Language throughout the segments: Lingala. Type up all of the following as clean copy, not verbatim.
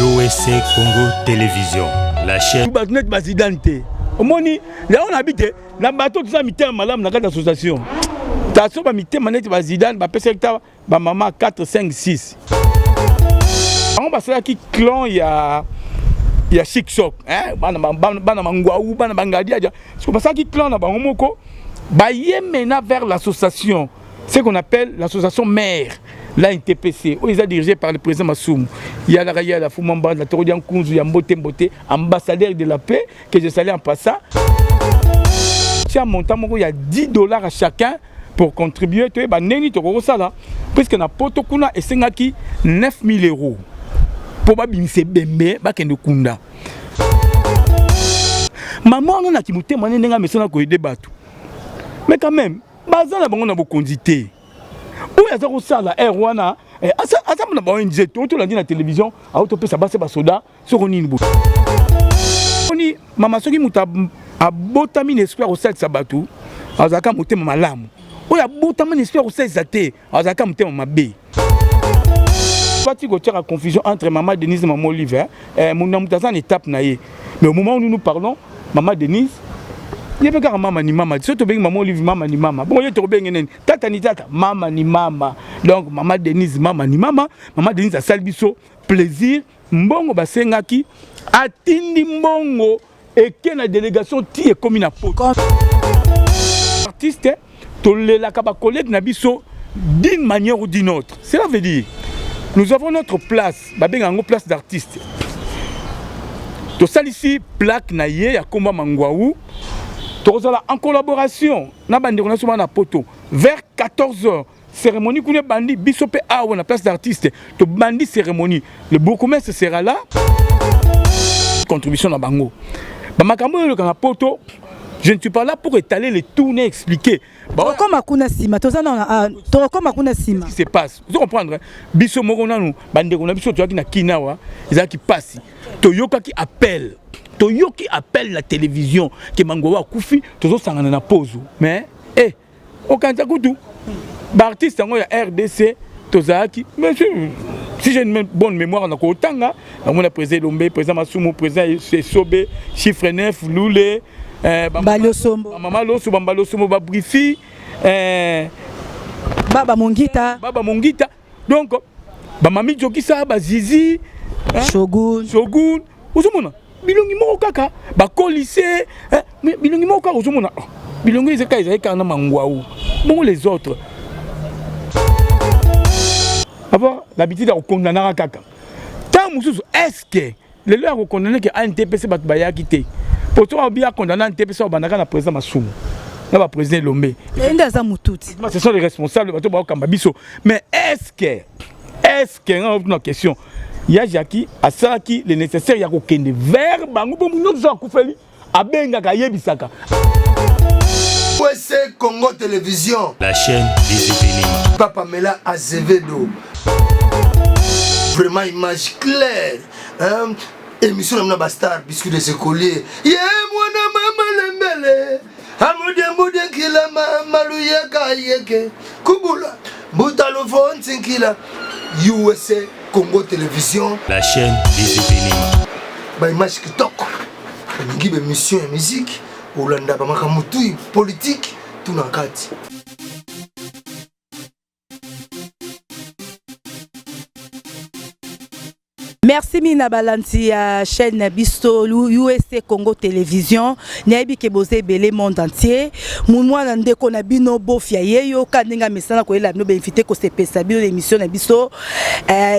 USA Congo Télévision, la chaîne. Net Basidante. Au moni, là on habite, na bateau qui a mis un malam dans l'association. T'as souvent mis un manette Basidane, bah secteur, bah maman 4, 5, 6. On va se qui clan il y a chic choc, hein, bana mangwaou, bana bangadia. C'est pour ça qui clan na bangomoko, bah yemena vers l'association, ce qu'on appelle l'association mère. La NTPC, où ils sont dirigés par le président Massoum. Il y a la Foumamba, la Torodian Kounzou, il y a Mbote, ambassadeur de la paix, que je salue en passant. Si un montant, il y a $10 à chacun pour contribuer. Tu vois, puisque na poto kuna et sengaki 9 000 euros. Pour pas bimse bembe, bakende kunda. Maman, on a timouté, mané nenga mesona ko débat. Mais quand même, bazana bango na bo condité. Où il y a ça là, Erwana, asa na ba ONG, to la dit na télévision, a auto pesa base ba soda, so roni nibo. Oni mama soki muta a botami espoir au sel sabatu, azaka mutema malamu. Oya botami espoir au sel zate, azaka mutema mabe. Parti ko tira confusion entre maman Denise et maman Olive, mon namutaza en étape na ye. Mais au moment où nous parlons, maman Denise il y a pas maman ni maman. Surtout bien maman Olive maman ni maman. Bon, il y a trop bien nen. Tata ni tata, maman ni maman. Donc maman Denise maman ni maman. Maman Denise a salbiso plaisir. Mbongo basengaki atindi mbongo et que la délégation ti est comme une apôtre. Artiste to la kaba collègue nabiso d'une manière ou d'une autre. Cela veut dire nous avons notre place, babenga place d'artiste. To salisi plaque na ye ya komba mangwaou. En collaboration, na poto vers 14h, cérémonie qu'on bandi bisope a la place d'artiste, to bandi cérémonie. Le bourgmestre sera là. Contribution na bango. Bamakambo le kana poto. Je ne suis pas là pour étaler les tournées, expliquer. Comme Akuna Sima, ce qui se passe. Vous comprenez? Biso morona nous, bande on a biso tu na kinawa, ils qui passe. Toyoka qui appelle. Toyoki appelle la télévision que Mangowa Koufi, toujours sangana na pause. Mais, aucun takutu. L'artiste en RDC, Tozaki, mais si j'ai une bonne mémoire, on a Kotanga, on a président Lombe, président Massoumou, président Sobe, Chiffre 9, Loulé, Balosombo, Maman Loso, Bambalosombo, Babrifi, Baba Mongita. Donc, Bamami Jokisa, Bazizi, Shogun, Ousumona. Bilongi moko kaka bako lycée bilongi moko kaka ozomona bilongi ezeka kana mangwaou bon les autres avoir l'habitude de condamner kaka tant mususu est-ce que les leur condamner que NTPC bat baya quitté pour toi bien condamner NTPC banaka na président Massoum na ba président Lombe ce sont les responsables bato ba kamba biso mais est-ce que on a une question. Il y a Jackie, Asaki, le nécessaire, il y a aucun vers, Bango, nous sommes coupés, à Benga, Yebisaka. USA Congo Télévision, la chaîne des événements. Papa Mela Azevedo. Vraiment, image claire. Hein? Émission de Bastar, biscuit de ce collier. Yeah, moi, maman, lembele. Amoudien, kila, malouya, kayeke. Kubula, boutalo, fontinkila. USA Congo Télévision, la chaîne des événements. Bah image qui toque. On a une émission et musique. Olanda bamakamutui politique tout dans kati. Merci Mina Balanti à chaîne Bisto USA Congo Télévision. Naibi kebose belé monde entier. Mounwa nande kona bino bofia yeyo kandenga mesana ko ela no bénéficer ko sepesa bino l'émission na Bisto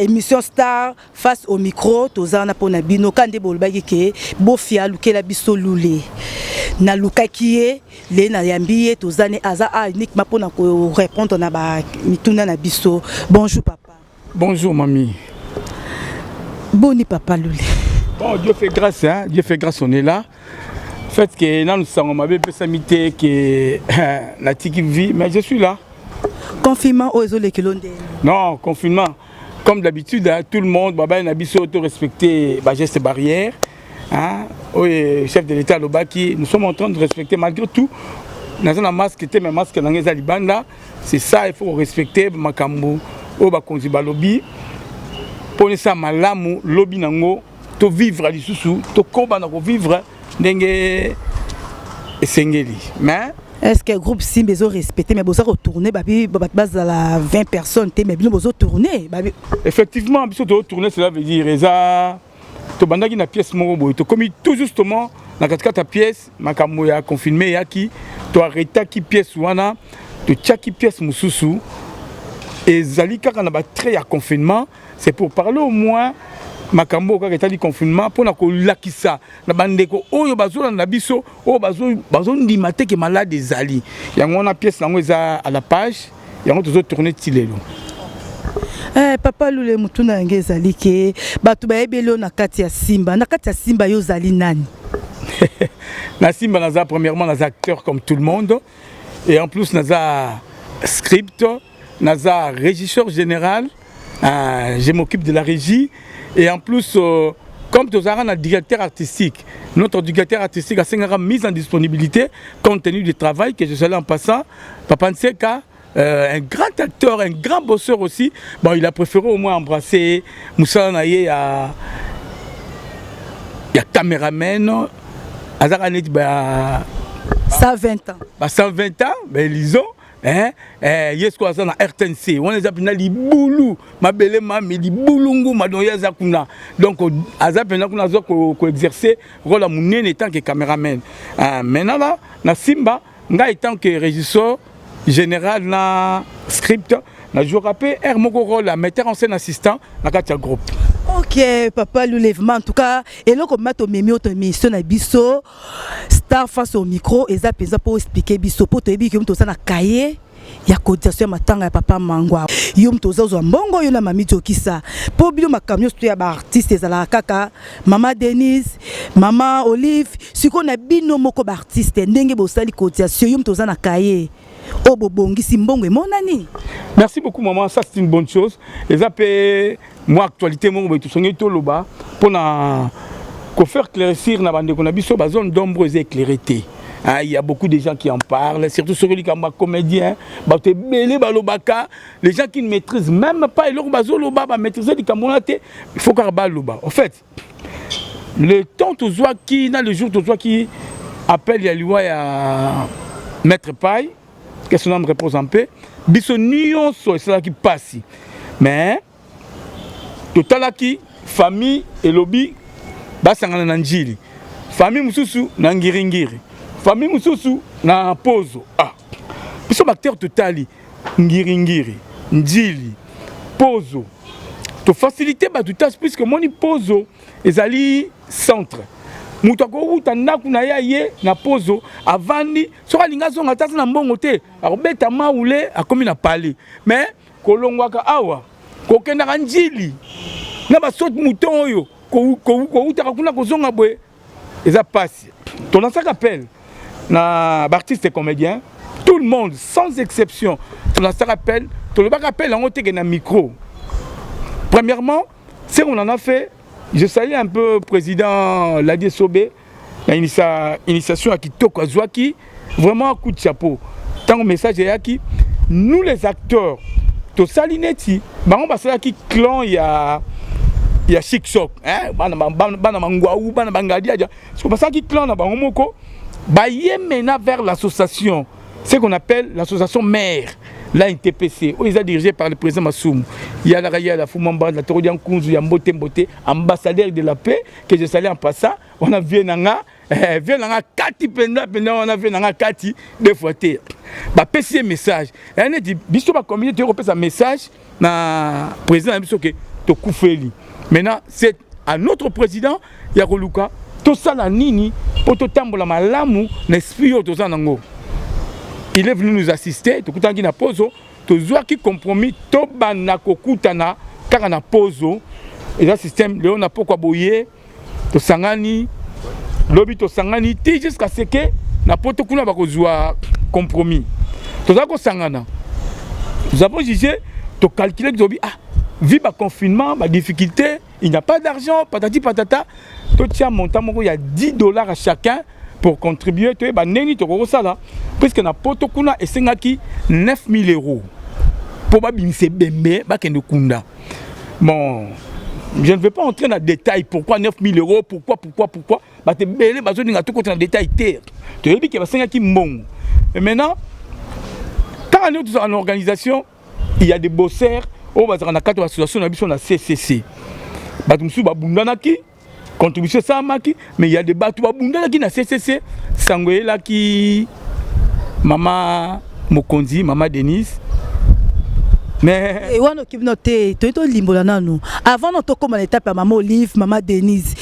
émission star face au micro tozana pona bino kande bolbaki ke bofia lukela Bisto lulé. Na lukakié le na yambié tozane aza uniquement pona ko répondre na ba mituna na Bisto. Bonjour papa. Bonjour mamie. Boni papa Lulé. Bon, Dieu fait grâce, hein? Dieu fait grâce, on est là. Fait que nous sommes ma bébé samité que la tiki vit, mais je suis là. Confinement aux les kilondé. Non, confinement. Comme d'habitude, hein, tout le monde, baba n'a pas auto respecter les gestes barrières. Hein? Oui, chef de l'État Lobaki, nous sommes en train de respecter malgré tout. Nous avons un masque, mais masque dans les Alibanda. C'est ça, il faut respecter Makambo, Oba Konzi Balobi. pone ça malamu lobi nango to vivre lisusu to koba na ko vivre ndenge esengeli. Mais est-ce que le groupe Simba est respecté mais vous retourner base à la 20 personnes mais vous retourner effectivement biso to retourner cela veut dire eza to bandaki na pièce moko boy to comme tout justement na katikata pièce makambo ya confirmé yaki to arrêta ki pièce wana to tchaki pièce mususu et zali kaka na ba trait ya confinement c'est pour parler au moins makambo kaka etali confinement pona ko lakisa na bandeko oyo bazola na biso oyo bazo ndima te ke malade ezali yango na pièce nango eza à la page yango tozo tourner tilelo. Papa Lule mutuna nge ezali ke batu bayebelo na kati ya Simba yo zali nani? Na Simba naza premièrement naza acteur comme tout le monde et en plus naza script naza régisseur général, je m'occupe de la régie et en plus comme tu as un directeur artistique, notre directeur artistique a une mise en disponibilité compte tenu du travail que je suis allé en passant. Papa Nseka, un grand acteur, un grand bosseur aussi, bon, il a préféré au moins embrasser Moussa Naye, il y a caméraman, Azaranet, 120 ans. 120 ans, lisons. Yes quoi ça na RTNC on les appelle li boulou mabele mami li boulungu madoya zakuna donc azapena kuna zo ko exercer rôle munene en tant que caméraman. Maintenant là na Simba nga étant que régisseur général na script na joueur rappé moko rôle la metteur en scène assistant na katia groupe. Ok papa l'enlèvement en tout cas et là comme mato memi auto mission na biso star face au micro et ça pesa pour expliquer biso pour te dire que mto ça na cahier ya cotisation matanga ya papa Mangwa yo mto za zo mbongo yo na mami Jokisa pour bilo makamyo sto ya ba artiste za kaka mama Denise mama Olive siko na bino moko ba artiste ndenge bo sali cotisation yo mto za na cahier. Oh bobongi simbongo monani. Merci beaucoup maman, ça c'est une bonne chose. Et ça peut moi actualité mon tout sonné tout loba pour na ko faire éclaircir na bande qu'on a biso ba zone d'ombre éclairée. Il y a beaucoup de gens qui en parlent, surtout sur les comédiens, les gens qui ne maîtrisent même pas et leur bazo loba ba maîtriser les camonate, il faut qu'arba loba. En fait, le temps tout soit qui dans le jour tout soit qui appelle ya Maître Paille, que son âme repose en paix, biso nion so c'est là qui passe. Mais tout à l'heure qui famille et lobby basangana na njili. Famille mususu na ngiringiri. Famille mususu na pozo. Biso acteur totali ngiringiri, njili, pozo. To faciliter ba tout tâche puisque moni pozo ezali centre. Mutu akoruta ndaku na ye na pozo avandi soka linga zonga tata na mbongo te akobeta maule akomi na pali mais kolongwaka awa kokenda njili na basoti mouton oyo kouta kuna kozonga boye eza passe ton ça appelle na artiste et comédien tout le monde sans exception ton ça appelle tout le bac appelle en ote na micro. Premièrement c'est on en a fait. Je salue un peu le président Ladie Sobé, l'initiation à Kitoko Azouaki, vraiment un coup de chapeau. Tant que message est qui nous les acteurs, to salineti, on va savoir qui clan il y a chic choc, hein, bana mangwaou, bana bangadia, c'est comme ça qui clan na bangomoko, ba yemena vers l'association, ce qu'on appelle l'association mère. La NTPC, ils sont dirigés par le président Massoum. Il y a la Foumamba, la Torodian Kounzou, il y a Mbote, ambassadeur de la paix, que je salue en passant. On a vu Nanga, Kati Penda, on a vu Nanga Kati, deux fois. Bah, PC message. Et on a dit, Bisto va communiquer un message na président Bisto que to Koufeli. Maintenant, c'est à notre président, Yakoluka, tout ça la nini, pour tout tambola malamu, l'esprit tout ça nango. Il est venu nous assister, tout le na pozo, tout le qui compromis, tout bana kokutana, car na pozo, et le système, le on a pourquoi boyer, tout sangani, lobby tout sangani, jusqu'à ce que na poto kuna bakozwa compromis. Tout ça ko sangana. Nous avons jugé, tout calculé que vu le confinement, la difficulté, il n'y a pas d'argent, patati patata, tout tient montant, il y a $10 à chacun. Pour contribuer, tu es puisque na poto kuna esengaki 9 000 €. Pour babimse bembe bakende kunda. Bon, je ne vais pas entrer dans le détail. Pourquoi 9 000 euros? Pourquoi? Bah, tu as tout dans le détail. Tu as dit qu'il y a 5 qui m'ont. Et maintenant, quand on est en organisation, il y a des bosseurs. On va dans 4 associations, on a CCC. Batumsu Babundanaki, contribution Samaki, mais il y a des bateaux Babundanaki na CCC. Sangoela qui. Maman Mokonzi, Maman Denise. Mais et on occupe noté to limbola nanu avant notre comme l'étape maman Olive maman Denise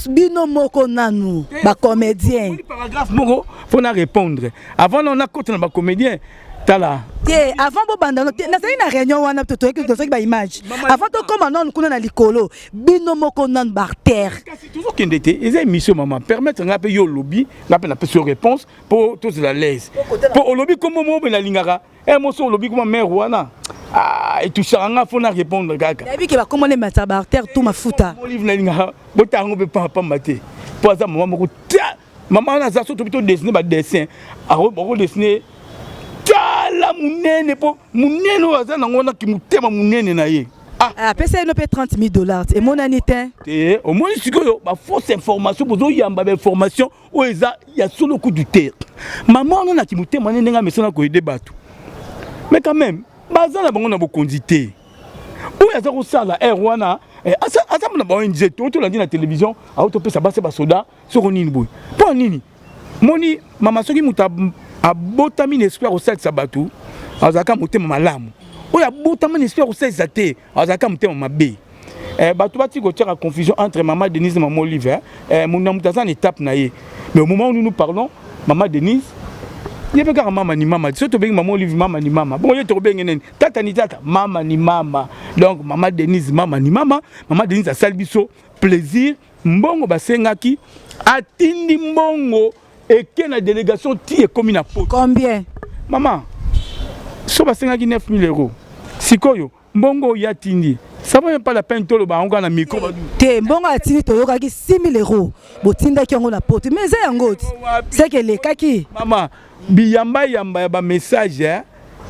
bino moko nanu ba comédien paragraphe moko faut na répondre avant on a côté na ba comédien tala avant bo banda na na réunion wana to ba image avant to comme non kuna na likolo bino moko nanu par terre c'est toujours qu'il était et émission maman permettre nga pe yo lobby nga pe na sur réponse pour tous la l'aise pour lobby comme mo na lingara et mo so lobby comme mère wana. Ah, et tout ça, on a faut répondre, gars. Il y a qui va comment les mettre par terre tout ma fouta. Mon livre là, on peut pas mater. Pour ça, maman on a ça surtout plutôt dessiner ba dessin. On dessiner. La mounene pour mounene au hasard on a qui mutema mounene na ye. Ah, pesa no peut $30,000 et mon anité. Au moins si que ba fausse information pour yamba ba information o eza ya solo coup du terre. Maman on a qui mutema nenga mesona ko débat. Mais quand même bazana bango na bokondité ou yaza ko sala wana asa na ba ONG to landi na télévision auto pesa ba se ba soda soko nini boy po nini moni mama soki muta abotami n'espoir au sel sabatu azaka mutema malamu o ya botami n'espoir au sel zate azaka mutema mabe batu bati ko tira confusion entre maman Denise et maman Olive mon namutaza en étape na ye mais au moment où nous parlons maman Denise il y a pas maman ni maman surtout bien maman Olive maman ni maman bon il y a trop bien tata ni tata maman ni maman donc maman Denise maman ni maman Denise a salbiso plaisir mbongo basengaki atindi mbongo et que la délégation tie comme une apôtre combien maman so basengaki 9 000 euros sikoyo mbongo ya tindi ça va même pas la peine to le ba on na micro te mbongo atindi to yokaki 6 000 euros botindaki yango na porte mais c'est yango c'est que les kaki maman biyamba ya ba message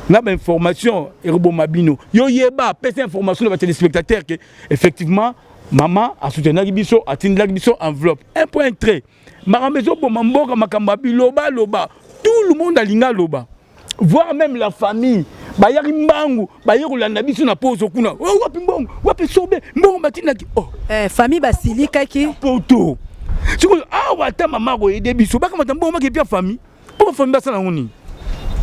na ba information erbo mabino yo yeba pesa information ba téléspectateurs que effectivement maman a soutenu biso atindi biso enveloppe un point trait maramezo bo mamboka makamba biloba loba tout le monde a linga loba voir même la famille bayari mbangu bayero landa biso na pose kuna wapi mbongo wapi sobe mbongo batinaki famille basilika ki poto siko awa ta mama ko aider biso baka matambo maki pia famille pour famille basala ngoni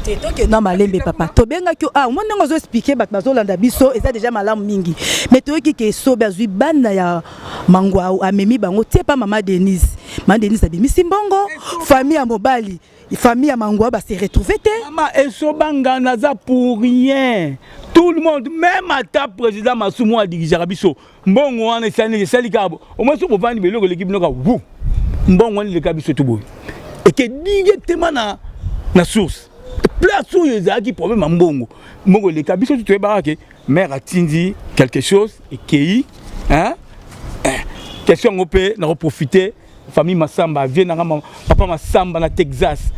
c'est que non malembe papa to benga ki moi ndongo zo expliquer bat bazo landa biso et ça déjà malamu mingi mais to ki ke sobe azui bana ya mangwa amemi bango tie pa maman Denise abimi simbongo famille ya mobali famille à Mangwa va se retrouver. Maman, et Sobanga naza pour rien. Tout le monde, même à ta président Massoumou a dirigé Rabiso. Mbongo on est sali kabo. Au moins sur vendre le l'équipe noka wou. Mbongo on le kabiso tout boy. Et que directement na source. Place où il y a qui problème mbongo. Mbongo le kabiso tout est baraké. Mère a tindi quelque chose et qui hein? Question on peut en profiter. Famille Massamba vient papa Massamba na Texas.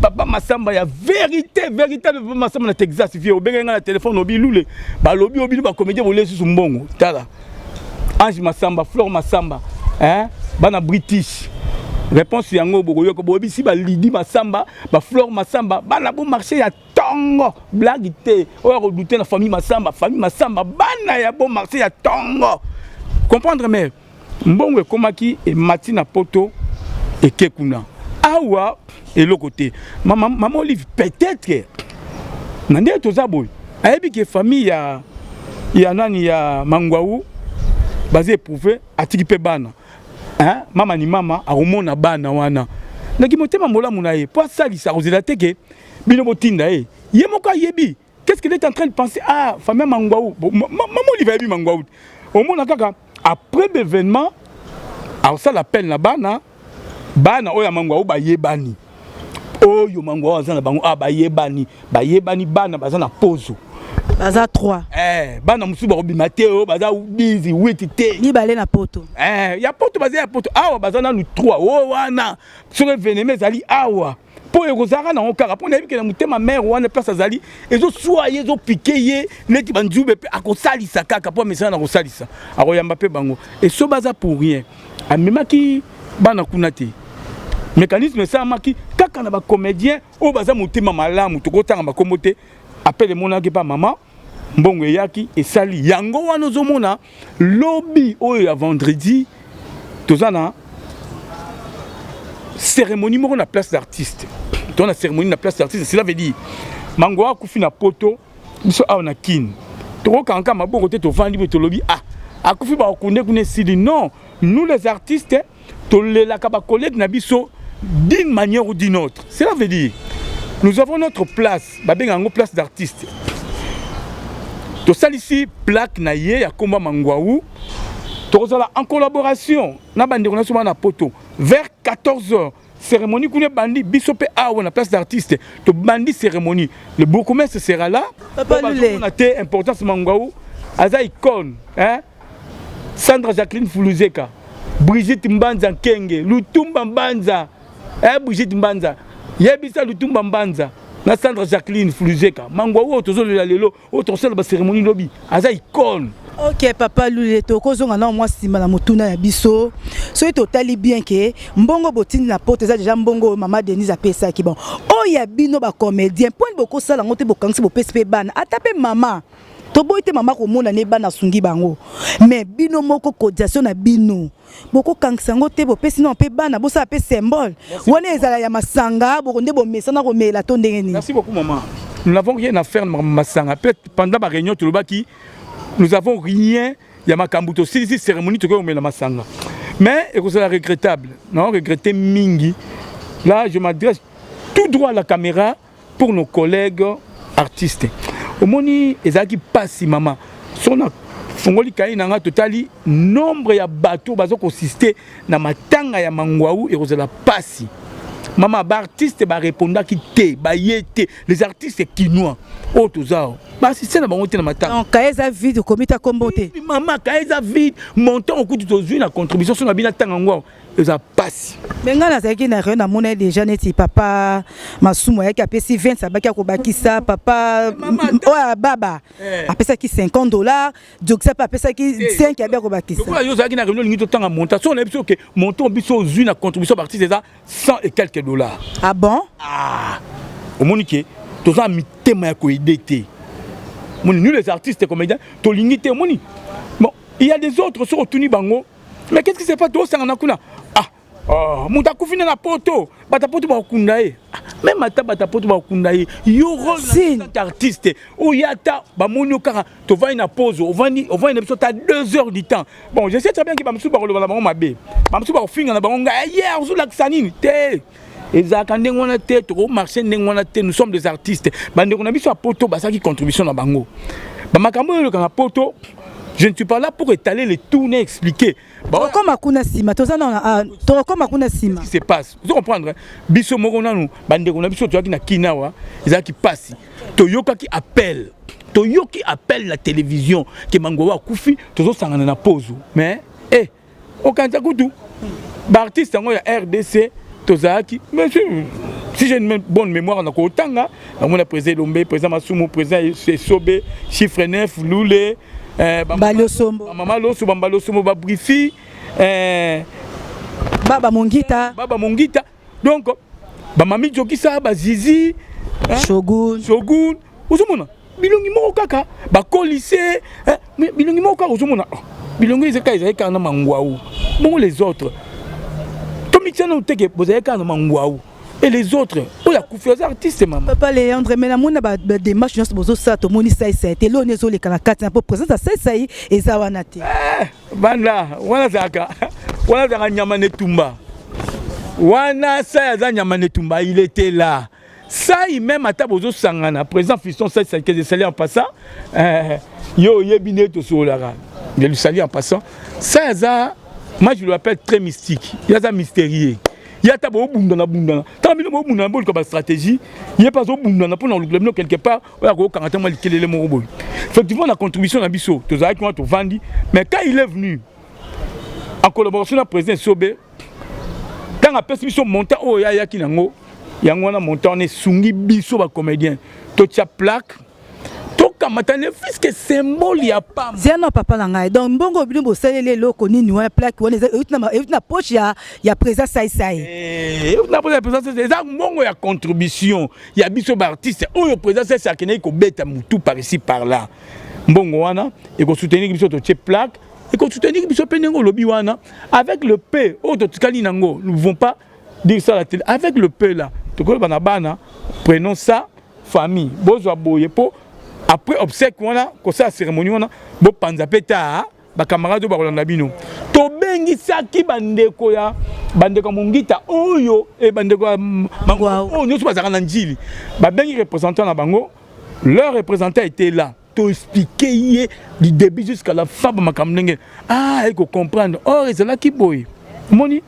Papa Massamba ya véritable papa Massamba na Texas vient au benga na téléphone obi lule. Ba lobi obi ba comédien volé sur mbongo. Tala. Ange Massamba, Flore Massamba, hein? Bana British. Réponse yango bokoyo ko bobi si ba Lidi Massamba, ba Flore Massamba, bana bon marché ya tongo. Blague té. O redouter la famille Massamba, bana ya bon marché ya tongo. Comprendre mais mbongo komaki et matina poto et kekuna awa et le côté maman Olive peut-être nande tozaboy ayebi que famille ya nani ya mangwaou basé éprouvé atiki pe bana hein mama ni mama a romona bana wana naki motema mola munaye pour ça li sa ozela teke bino botinda yemoko yebi qu'est-ce qu'il est en train de penser famille mangwaou maman Olive yebi mangwaou au mona kaka après l'événement, alors ça l'appelle la bana oya mangwa ba yebani. Oyo mangwa za na bango ba yebani bana baza na pozo. Baza 3. Bana musu ba obima te baza busy wait te. Ni balé na poto. Ya poto baza ya poto. Awa baza na 3. Wana. Sur veneme zali awa. pour ekozaka na okara pour nayebi ke na mutema mère wana place azali ezo soye ezo piquer neti banzube pe akosalisa kaka pour mesana na kosalisa akoyamba pe bango et so baza pour rien amemaki bana kuna te mécanisme ça maki kaka na ba comédien o baza mutema malamu tokotanga makombo te appelle monaki pa maman mbongo yaki esali yango wana ozomona lobby oyo ya vendredi tozana cérémonie moko na place d'artiste. Dans la cérémonie na place d'artiste, cela veut dire mangoa kufi na poto biso awa na kin. Toko kanka maboko te to vandi be to lobby ah akufi ba okunde kune sidi non nous les artistes to la ka ba collègue na biso d'une manière ou d'une autre. Cela veut dire nous avons notre place ba bengango place d'artiste. To salisi plaque na ye ya komba mangwaou. Tozala en collaboration na bande relation na poto vers 14h cérémonie kune bandi bisope awa na place d'artiste to bandi cérémonie le bourgmestre sera là on a té importance mangwaou aza icône hein Sandra Jacqueline Fuluzeka Brigitte Mbanza Kenge Lutumba Mbanza Brigitte Mbanza yebisa Lutumba Mbanza na Sandra Jacqueline Fuluzeka mangwaou tozolela lelo otosala ba cérémonie lobby aza icône. Ok papa Lule tokozonga na moi sima na mutuna ya biso so totali bien que mbongo botini na porte za déjà mbongo maman Denise a pesa ki bon o ya bino ba comédien point boko sala ngote bokangisi bo PSP bana atape maman to boite maman ko mona ne bana sungi bango mais bino moko cotisation na bino boko kangisa ngote bo pesi non pe bana bo sa pe symbole wona ezala ya masanga boko nde bo mesana ko mela to ndengeni. Merci beaucoup maman. Nous n'avons rien à faire masanga peut-être pendant la réunion to baki nous avons rien, il y a ma kambuto, si cérémonie, tu peux la masanga. Mais, et c'est regrettable, non, regretter Mingi. Là, je m'adresse tout droit à la caméra pour nos collègues artistes. Au moni, ezaki passi maman. Son fongoli kai nanga totali nombre ya bateaux bazo consisté na matanga ya mangwaou et la passi. Maman, ba artiste ba répondra qui té, ba yété, les artistes quinois. Oh tozao. Ba c'est na bango té na matanga. Donc kaeza vide comité komboté. Maman, kaeza vide, montant au coup de tozu na contribution sur na bina tanga ngwa. Eza passe. Benga na zaki na rien na mona déjà neti papa masumo yaki apesi 20 sabaki akobakisa papa oya baba apesa ki $50 Joksa apesa ki 5 ya akobakisa. Pourquoi yo zaki na réunion lingi to tanga montant so na biso ke montant biso zu na contribution partie c'est ça 100 et quelques dollars. Ah bon? Ah. Au monique toza mitema ya ko idete. Moni nous les artistes comédiens to lingité moni. Bon, il y a des autres sur Tuni Bango. Mais qu'est-ce qui se passe toi sangana kuna? Oh, mon takufine na poto, batapoto ba kundaye. Même ata batapoto ba kundaye. Yo rôle d'artiste. O yata ba monyo kara to va na pause, on va une épisode à 2 heures du temps. Bon, je sais très bien que ba msu ba lo ba bango mabe. Ba msu ba finga na bango hier sur la sanine. Té. Ezaka ndenge wana té to marché ndenge wana té, nous sommes des artistes. Ba ndeko na biso a poto ba saki contribution na bango. Ba makambo yo kana poto. Je ne suis pas là pour étaler les tournées, expliquer. Bah, comme à Kunasima, tout ça, comme à Kunasima. Qu'est-ce qui se passe? Vous comprenez? Biso Moronanu, Bandegona, Biso, tu as qui Kinawa, ils qui passent. Toyoka qui appelle. Toyo qui appelle la télévision, qui Mangowa Koufi, tout ça, ça en pause. Mais, aucun Takutu. L'artiste, il y a RDC, Tozaki. Mais si j'ai une bonne mémoire, on a Kotanga, on a président Lombe, président Masumu, président Sobe, Chiffre 9, Loulé. Balosombo Maman Loso Bambalosombo ba brifi Baba Mongita donc ba mami Jokisa ba Zizi Shogun uzumona bilongi moko kaka ba kolise bilongi moko kaka uzumona bilongi ezeka kana mangwaou bon les autres to mixana uteke bozeka kana mangwaou et les autres pour la confiance artiste maman papa Léandre mais la mona ba démarche nous bozo ça to moni ça été lo nezo le kana 4 pour présenter ça et ça wana te banda wana zaka nyama netumba wana ça za nyama netumba il était là ça il même ata bozo sangana président fiston ça que je salue en passant yo yebine to solara je lui salue en passant ça za moi je l'appelle très mystique il y a ça mystérieux. Il y a d'abord bundana. Tant que nous avons une stratégie, il n'y a pas de bundana pour nous le quelque part. On a quand même les mots. Effectivement, la contribution à Bisso, tous les qui ont vendu. Mais quand il est venu en collaboration avec le président Sobe, quand la personne monte au Yaya Kinango, Yangwana montant ne sungi biso ba comédien. To tia plaque. To kamatane fiske symbole ya pam. Zeno papa na ngai. Donc mbongo bino bo salele loko nini wa plaque wona na poche ya présence sai. Na poche ya présence c'est mbongo ya contribution. Ya biso ba artiste oyo présence c'est akene ko beta mutu par ici par là. Mbongo wana et ko soutenir biso to tia plaque. Et quand tu te dis que lobby wana avec le P, oh tu nango, nous ne pouvons pas dire ça à la télé. Avec le P là, tu connais banabana, prenons ça famille. Bozo boye po après obsèque wana, comme ça cérémonie wana, bo panza peta, ba camarade ba rolanda bino. To bengi saki bandeko ya bandeko mungita oyo et bandeko mango oh nous pas na njili. Ba bengi représentant na bango, leur représentant était là. Expliquer du début jusqu'à la fin de ma campagne. Ah, il faut comprendre. Oh, c'est là qui boy. Moni.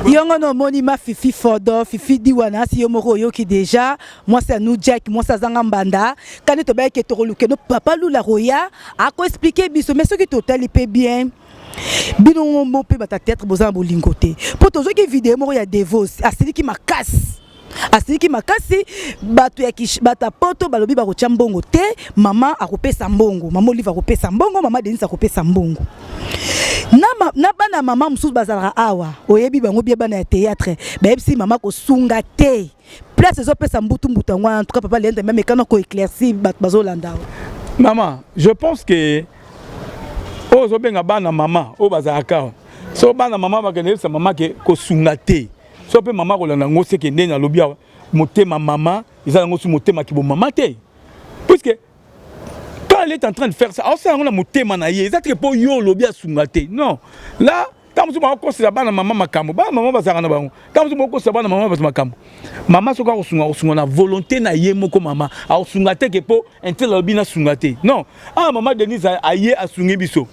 Yongo no moni ma fifi fodo, fifi diwana si yomoro yoki déjà. Moi c'est nous Jack, moi ça zanga mbanda. Quand tu ba ke to luke no papa lula roya, a ko expliquer biso mais ce qui total il peut bien. Bino mo pe bata tête bozan bolingoté. Pour toujours que vidéo mo ya devos, a celui qui m'a casse. Asiki makasi batu ya bata poto balobi ba kotia mbongo te mama akopesa mbongo mama Olive akopesa mbongo mama Denise akopesa mbongo na bana mama mususu bazalaka awa oyebi bango bia bana ya théâtre ba ebisi mama ko sunga te place zo pesa mbutu ngwa en tout cas papa lenda même quand ko éclairci bazolanda maman je pense que ozo benga bana mama o bazalaka so bana mama ba kenela sa mama ke ko sunga te. So pe maman rolanda ngo se ke ndena lobia motema maman ils ont ngo su motema ki bo maman te puisque quand elle est en train de faire ça alors ça on a motema na ye ça que pour yo lobia sungate non là quand vous ko se bana maman makambo ba maman bazaka na bango quand vous ko se bana maman bazaka makambo maman so ko sunga na volonté na ye moko maman a sungate ke po intel lobina sungate non ah maman Denise a ye a sungi biso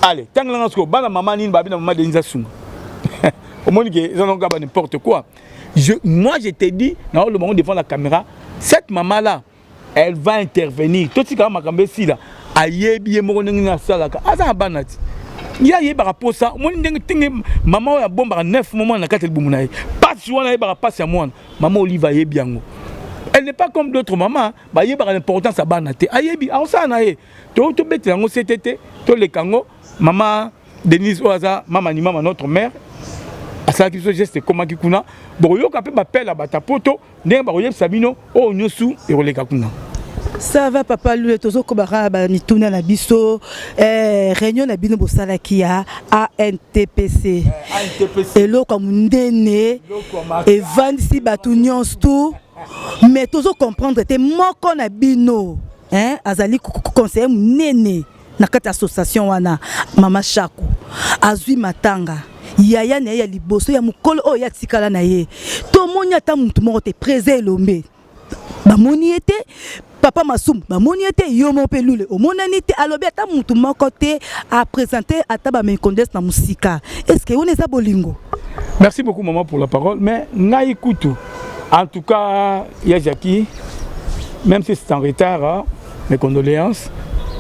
allez tangala ngo bana maman ni ba bina maman Denise a sunga. Au moins, ils ont n'importe quoi. Moi, je t'ai dit, dans le moment devant la caméra, cette maman-là, elle va intervenir. Tout ce qui est ici, là, aïe, bien, mon na salaka. Asa banati. Ya yé par rapport ça. Mon maman a bon par 9 moments na katel bumunaï. Pas si on a par passe à moi. Maman Olive aïe bien. Elle n'est pas comme d'autres mamans. Bah yé par l'importance à banati. Aïe bien. Alors ça na yé. To bête yango CTT, to le kango, maman Denise Oaza, maman ni maman notre mère. Ça qui se geste comment qui kuna bon yo kapé m'appelle à batapoto ndenge ba koyeb sabino o nyosu et roleka kuna ça va papa lui tozo ko bara ba ni tuna na biso réunion na bino bosala kia ANTPC et loko mundene et vandisi batu nyons tout mais tozo comprendre te moko na bino hein azali conseiller munene na kati association wana mama Chaku azui matanga yaya na ya liboso ya mukolo o ya tikala na ye to moni ata mutu moko te présé lombe ba moni ete papa Masum ba moni ete yo mo pe lule o monani te alobi ata mutu moko te a présenter ata ba mekondes na musika est-ce que on est ça bolingo. Merci beaucoup maman pour la parole mais na écoute en tout cas ya Jackie même si c'est en retard hein, mes condoléances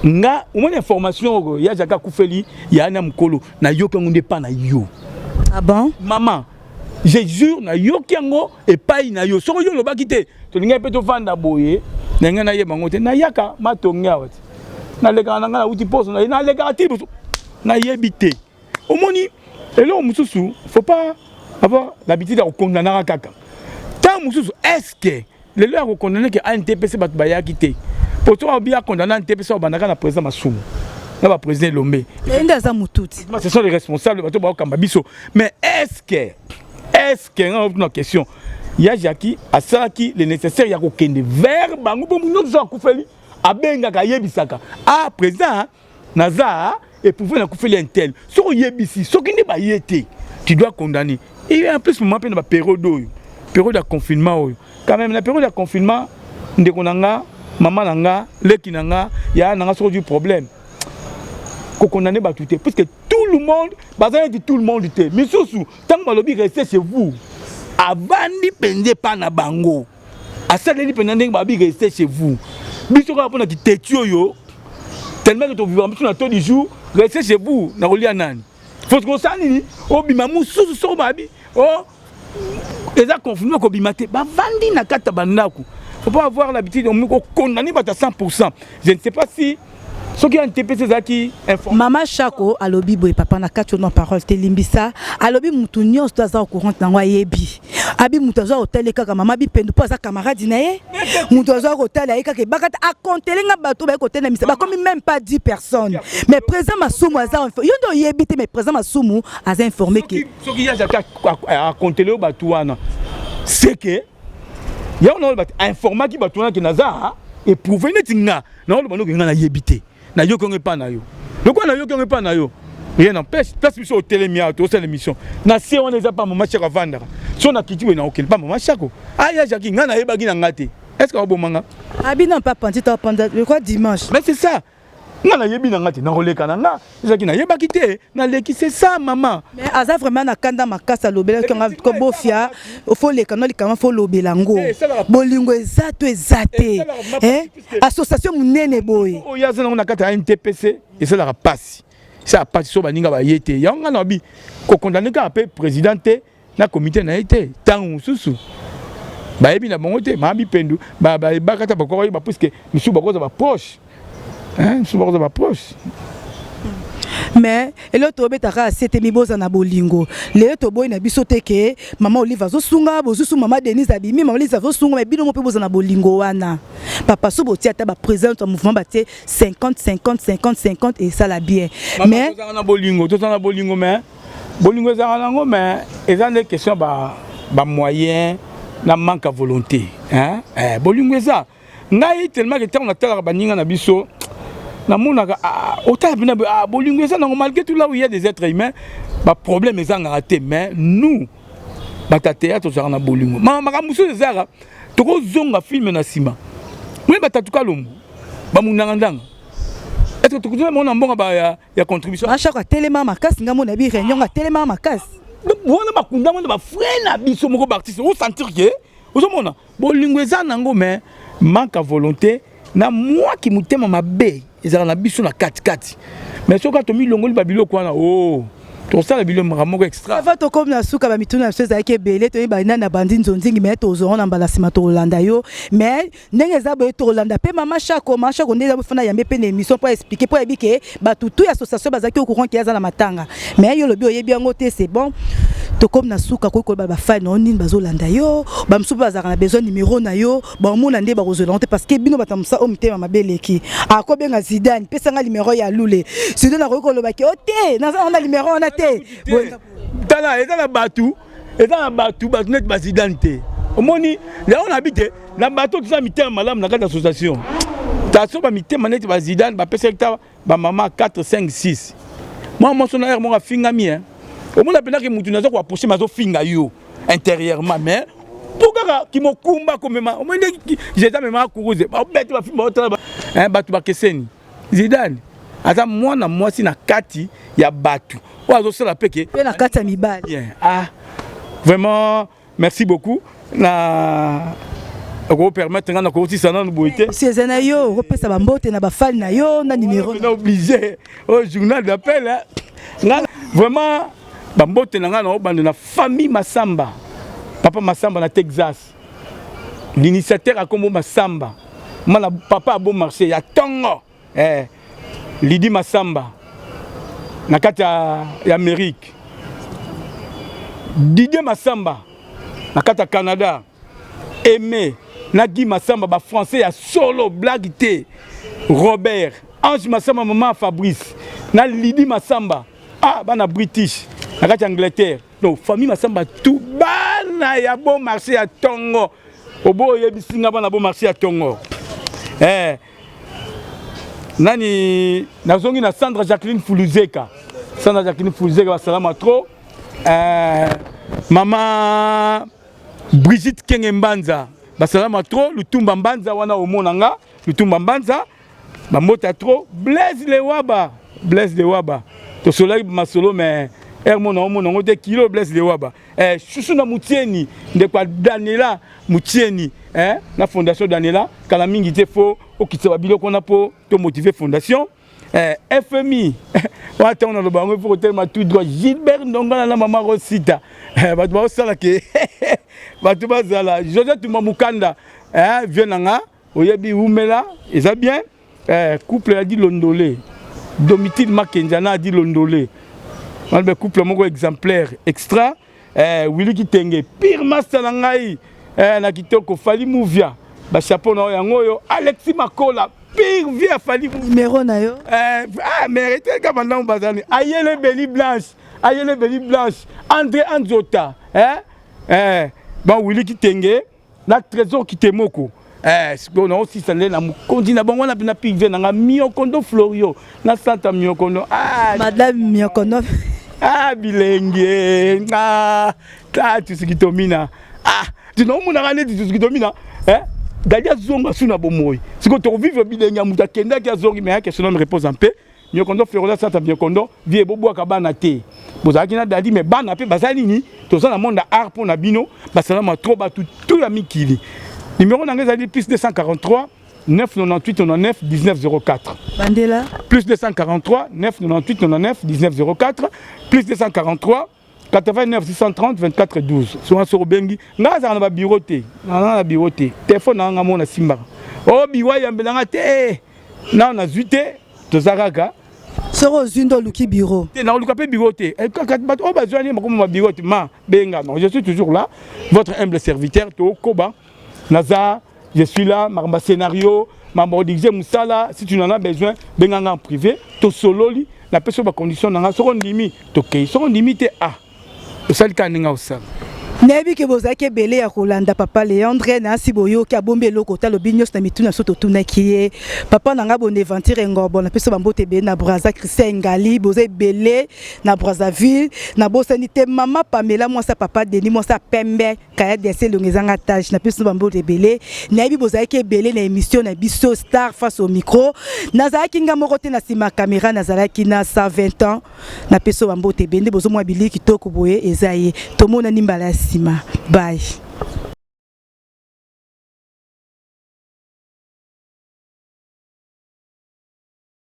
nga au moins information ya Jackie Koufeli ya na mukolo na yo ko ngunde pa na yo. Ah bon? Maman, je jure na yo kiango et pas na yo. So yo lo ba kité. To ninga pe to fanda boye. Ninga na ye bango te na yaka matonga wati. Na lega na ngala uti poso na lega tibu. Na yebité. Au moni et là mususu, faut pas avoir l'habitude de condamner kaka. Tant mususu est-ce que les leur condamner que ANTPC bat ba ya kité. Pour toi bien condamner ANTPC banaka na président Masum. Le président Lombe. Ce sont les responsables de Babiso. Mais est-ce que, une question, il y a Jackie, à ça qui le nécessaire, il y a aucun verbe, à Benga Kayebisaka. Ah, président, Naza, et pour faire un tel. Sur Yebisi, ce qui n'est pas yété, tu dois condamner. Et en plus, moi, je période de confinement. Quand même, la période de confinement, maman nanga, leki nanga, il y a un du problème. Condamner batouté parce que tout le monde bazan dit tout le monde était mais surtout tant que malobi rester chez vous avant ni pende pas na bango à ça ni pende ndenge babi rester chez vous biso ka pona ki tetio yo tellement que tu vivre biso na tout du jour rester chez vous na rolia nani faut que ça ni o bima mususu so babi oh eza confirmé ko bimate ba vandi na kata bandako. Faut pas avoir l'habitude de condamner à 100%. Je ne sais pas si ce qui a un TPC qui informe. Maman Chako alobi boy papa na kati na parole te limbisa alobi mutu nyonso toza au courant na wa yebi. Abi mutu aza hotel kaka mama bi pendo po za camarade na ye. Mutu aza hotel ya kaka bakata a compter nga bato ba côté na misa ba comme même pas 10 personnes. Mais présent Masumu aza yo do yebi te mais présent Masumu aza informé que ce qui a à compter le bato wana c'est que il y a un information qui va qui naza et prouver netinga na on bano kinga na yebité na yo konge pa na yo le quoi na yo konge pa na yo rien n'empêche place sur au télémia to cette émission na si on les a pas maman chaka vendre si on a quitté na aucun pas maman chako aya jaki nga na yebaki na ngate est-ce que au bon manga abi non pas penser pendant le quoi dimanche mais c'est ça nga na yebi na ngate na roleka na nga jaki na yebaki te na leki c'est ça maman mais aza vraiment na kanda makasa lobela ko bofia faut les canaux comment faut lobelango bolingo exacto exacté association munene boy o ya zana na kata NTPC et ça la passe ça passe so baninga ba yete ya nga na bi ko condamner ka pe présidenté na comité na été tangu susu ba yebi na bongo te ma bi pendu ba kata ba ko ba puisque misu ba ko za ba proche hein misu ba ko za ba proche. Mais l'autre obetaka c'était miboza na bolingo le to boy na biso teke maman Olive azosunga bozusu maman Denise abimi maman Olive azosunga mais bino mo pe boza na bolingo wana papa so boti ata ba président du mouvement ba 50 50 50 50 et ça la bien mais to na bolingo mais bolingo za nango mais eza des questions ba moyen na manque à volonté hein bolingo za ngai tellement que on a tala baninga na biso na monaka autant bien bolingo ça malgré tout là où il y a des êtres humains ba problème est en raté mais nous bata théâtre ça na bolingo mama muso ezara to ko zonga film na sima oui bata tuka lombo ba munanga ndanga est-ce que tu connais mon ambonga ba ya contribution à chaque téléma makasi ngamo na bi réunion ga téléma makasi bona bakunda mona ba frère na biso moko artiste ou sentir que ozomona bolingo ça nango mais manque à volonté na moi qui mutema mabe ezala na biso na kati mais soka to mi longoli babilo kwa na oh to ça la bilo moko extra avant to comme na suka ba mituna na seza ke belé to ba na bandi nzonzingi mais to zo na mbala sima to Holanda yo mais ndenge za bo to Holanda pe mama Chako ndeza bo fana yambe pe na émission pour expliquer pour ebike ba tutu association bazaki au courant qui yaza na matanga mais yo lobi oyebi yango te c'est bon to comme na suka ko ba fa no nini bazo Holanda yo ba msupa bazaka na besoin numéro na yo ba mona nde ba rozolante parce que bino batamsa o mitema mabeleki a ko benga Zidane pesa nga numéro ya Lule Zidane na ko lo ba ke ote na on a numéro on a tala eza na batu net bazidante omoni là on habite na bato tout ça mitema malam na kata association ta so ba mitema net bazidane ba pesa hectare ba mama 4 5 6 moi son air moi finga mi hein omona pena ke mutu nazo ko approcher mazo finga yo intérieurement mais pourquoi ki mokumba comme ma omoni j'ai jamais ma kuruze ba bête ba finga ba hein batu ba keseni Zidane ata mwana mwasi na kati ya batu oazo sala peke na kati ya mibali vraiment merci beaucoup na ko permettre ngana ko tisa na boité c'est na yo repesa ba mbote na ba fan na yo na numéro on obligé au journal d'appel ngana vraiment ba mbote na ngana obande na famille Masamba papa Masamba na Texas l'initiateur a comme Masamba mana papa a bon marché ya tongo Lidi Masamba na kati ya Amérique Didier Masamba na kati ya Canada Aimé na Guy Masamba ba français ya solo blague té Robert Ange Masamba maman Fabrice na Lidi Masamba bana British na kati ya Angleterre donc famille Masamba tout bana ya bon marché ya tongo obo yebisinga bana bon marché ya tongo nani nazongi na Sandra Jacqueline Fuluzeka salama trop maman Brigitte Kengembanza basalama trop Lutumba Mbanza wana omonanga Lutumba Mbanza bamota trop Blaise Lewaba to soleil masolo mais mona omona ngote kilo Blaise Lewaba chouchou na Mutieni de kwa Daniela Mutieni na fondation Daniela kala mingi te fo okitsa biloko na po to motiver fondation FMI on a le bango pour tellement tout droit Gilbert Ndonga na maman Rosita batu ba sala ke batu ba zala Joseph Tumamukanda vienanga oyebi umela eza bien couple a dit Londolé Domitil Makenzana a dit Londolé malbe couple moko exemplaire extra Willy Kitenge pire master na ngai na kitoko Fali Mouvia ba chapeau na yango yo Alexis Makola pire vie Fali numéro na yo mais arrêtez comme maintenant bazani Ayele Beli Blanche André Anzota bon Willy Kitenge na trésor Kitemoko on a aussi ça na mukondi na bango na bina pire na Miokondo Florio na Santa Miokondo madame Miokondo bilenge tu sais qui domina tu n'as pas regardé tu sais qui domina Dalia zonga suna bomoy siko to vivre bilenge muta kenda ki azongi mais question me repose en paix Miokondo Florida Santa Miokondo vie bobo ka bana te bozaki na dadi mais bana pe bazali ni to ça na monde art pour na bino basala ma trop batu tout ya mikili numéro na ngeza plus 243 998 99 1904 Bandela plus 243 998 99 1904 plus 243 89 630 24 12 souvent sur bengi ngaza na bureau te na bureau te téléphone na mona simba o biwa yambelanga te na zuite to zakaka soro zindo luki bureau te na luka pe bureau te o bazwani ma bureau te ma benga non je suis toujours là votre humble serviteur to koba naza je suis là ma scénario ma dirigé musala si tu en as besoin benga en privé to sololi la personne ba condition na soro ndimi to kei soro ndimi te osali kaninga osala nebi ke bozaki ebele ya kolanda papa Léandre na siboyo ki abombi eloko ta lobi nyonso na mituna so totunaki ye papa nanga bonne aventure ngorbo na peso bambote be na Braza Christian Ngali boza ebele na Brazzaville na bosani te mama Pamela mwasa papa Denis mwasa pembe kaya dese longezanga tâche na peso bambote ebele nebi bozaki ebele na émission na biso star face au micro nazalaki nga moko te na sima caméra nazalaki na 120 ans na peso bambote bende bozo mwa biliki kitoko boye ezaye tomona nimbala sima bye.